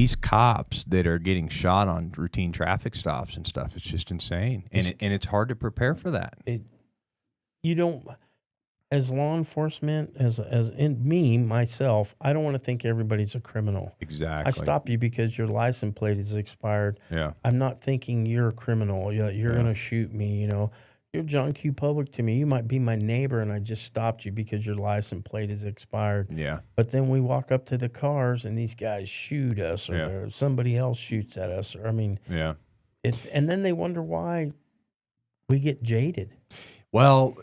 these cops that are getting shot on routine traffic stops and stuff, it's just insane. And it's hard to prepare for that. You don't, as law enforcement, as in me, myself, I don't want to think everybody's a criminal. Exactly. I stop you because your license plate is expired. Yeah. I'm not thinking you're a criminal. You're going to shoot me, you know. You're John Q. Public to me. You might be my neighbor, and I just stopped you because your license plate is expired. Yeah. But then we walk up to the cars, and these guys shoot us, or somebody else shoots at us. Or, I mean, and then they wonder why we get jaded. Well,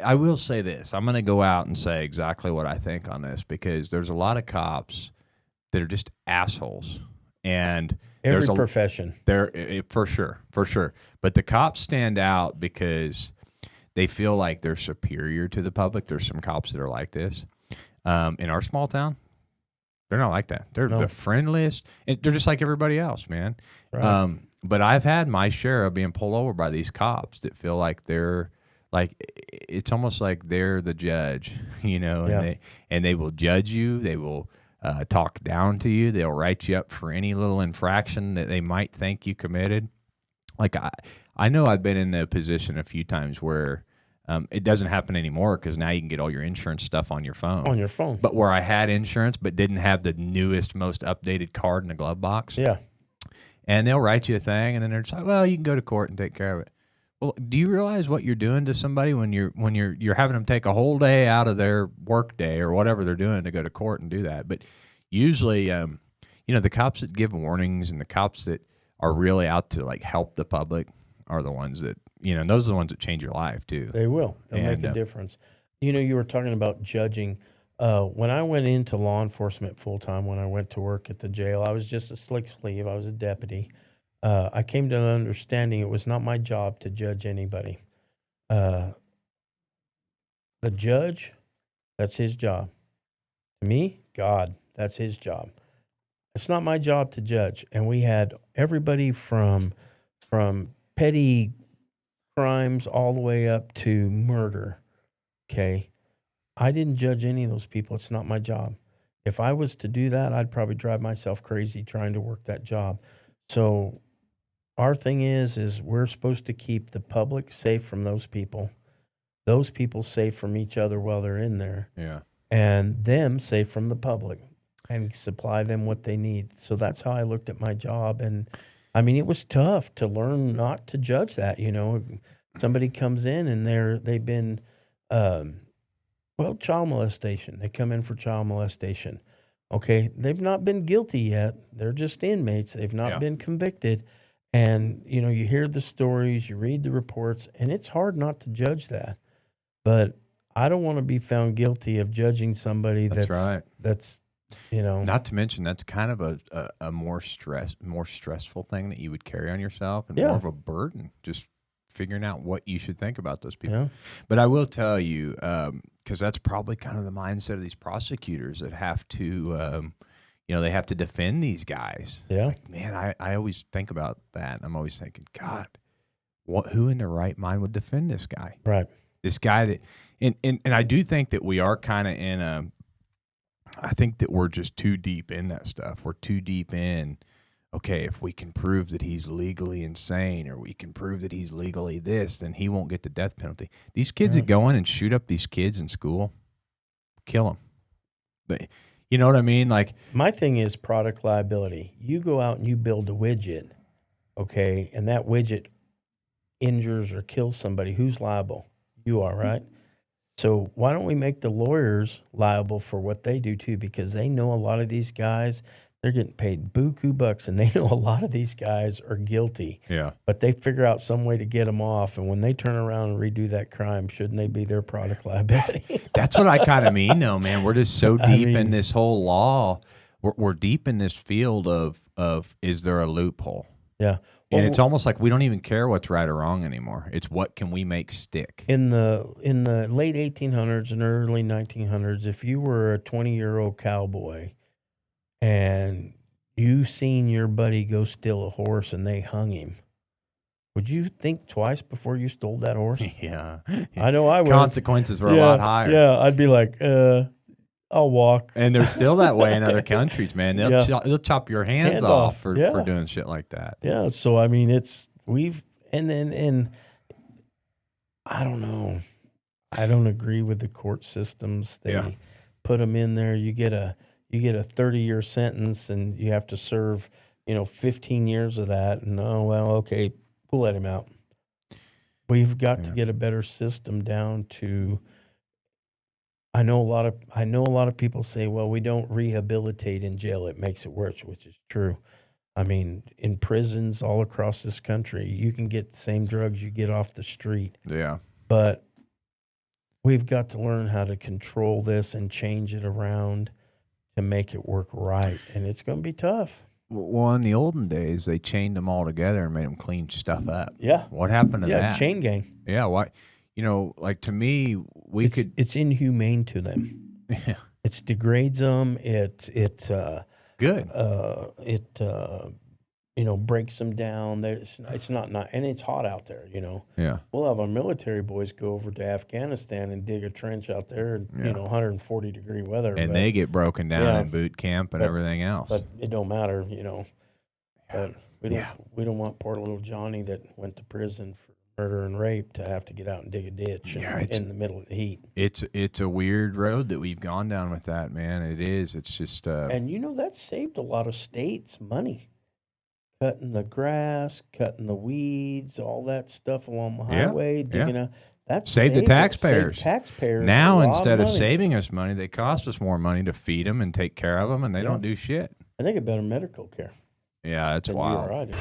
I will say this. I'm going to go out and say exactly what I think on this, because there's a lot of cops that are just assholes. And every profession. For sure. But the cops stand out because they feel like they're superior to the public. There's some cops that are like this. In our small town, they're not like that. They're the friendliest. They're just like everybody else, man. Right. But I've had my share of being pulled over by these cops that feel like they're like, it's almost like they're the judge, you know, and they will judge you. They will talk down to you. They'll write you up for any little infraction that they might think you committed. Like I know I've been in a position a few times where it doesn't happen anymore because now you can get all your insurance stuff on your phone. On your phone. But where I had insurance but didn't have the newest, most updated card in the glove box. Yeah. And they'll write you a thing, and then they're just like, well, you can go to court and take care of it. Well, do you realize what you're doing to somebody when you're having them take a whole day out of their work day or whatever they're doing to go to court and do that? But usually, the cops that give warnings and the cops that are really out to like help the public are the ones that, those are the ones that change your life too. They will. They'll make a difference. You were talking about judging. When I went into law enforcement full time, when I went to work at the jail, I was just a slick sleeve. I was a deputy. I came to an understanding it was not my job to judge anybody. The judge, that's his job. To me, God, that's his job. It's not my job to judge. And we had everybody from petty crimes all the way up to murder. Okay. I didn't judge any of those people. It's not my job. If I was to do that, I'd probably drive myself crazy trying to work that job. So our thing is we're supposed to keep the public safe from those people safe from each other while they're in there. Yeah. And them safe from the public and supply them what they need. So that's how I looked at my job. And I mean, it was tough to learn not to judge that, Somebody comes in and they've been, child molestation. They come in for child molestation. Okay. They've not been guilty yet. They're just inmates. They've not been convicted. And, you hear the stories, you read the reports, and it's hard not to judge that. But I don't want to be found guilty of judging somebody that's right. That's, Not to mention, that's kind of a more stressful thing that you would carry on yourself and more of a burden, just figuring out what you should think about those people. Yeah. But I will tell you, because that's probably kind of the mindset of these prosecutors that have to they have to defend these guys. Yeah. Like, man, I always think about that. I'm always thinking, God, who in their right mind would defend this guy? Right. This guy that, and I do think that we are kind of I think that we're just too deep in that stuff. We're too deep in, okay, if we can prove that he's legally insane or we can prove that he's legally this, then he won't get the death penalty. These kids that go in and shoot up these kids in school, kill them. You know what I mean? Like, my thing is product liability. You go out and you build a widget, okay, and that widget injures or kills somebody. Who's liable? You are, right? So why don't we make the lawyers liable for what they do too? Because they know a lot of these guys, they're getting paid buku bucks, and they know a lot of these guys are guilty. Yeah. But they figure out some way to get them off, and when they turn around and redo that crime, shouldn't they be their product liability? That's what I kind of mean, though, man. We're just so deep in this whole law. We're deep in this field of is there a loophole? Yeah. And it's almost like we don't even care what's right or wrong anymore. It's what can we make stick. In the late 1800s and early 1900s, if you were a 20-year-old cowboy and you seen your buddy go steal a horse and they hung him, would you think twice before you stole that horse? Yeah. I know I would. Consequences were a lot higher. Yeah, I'd be like, I'll walk. And they're still that way in other countries, man. They'll chop your hands off for doing shit like that. Yeah. So I mean, and I don't know. I don't agree with the court systems. They put them in there. You get a 30-year sentence, and you have to serve 15 years of that. And okay, we'll let him out. We've got to get a better system down to. I know a lot of people say, well, we don't rehabilitate in jail. It makes it worse, which is true. I mean, in prisons all across this country, you can get the same drugs you get off the street. Yeah. But we've got to learn how to control this and change it around to make it work right. And it's going to be tough. Well, in the olden days, they chained them all together and made them clean stuff up. Yeah. What happened to that? Yeah, chain gang. Yeah. Why? Like to me, it's inhumane to them. Yeah. It degrades them. Good. Breaks them down. It's not, and it's hot out there, Yeah. We'll have our military boys go over to Afghanistan and dig a trench out there in, 140-degree weather. And they get broken down in boot camp and everything else. But it don't matter, But we don't want poor little Johnny that went to prison for murder and rape to have to get out and dig a ditch in the middle of the heat. It's a weird road that we've gone down with that, man. It is. It's just and that saved a lot of states money. Cutting the grass, cutting the weeds, all that stuff along the highway, digging out. That saved the taxpayers. Taxpayers. Now, instead of saving us money, they cost us more money to feed them and take care of them, and they don't do shit. I think it better medical care. Yeah, it's wild. You or I do.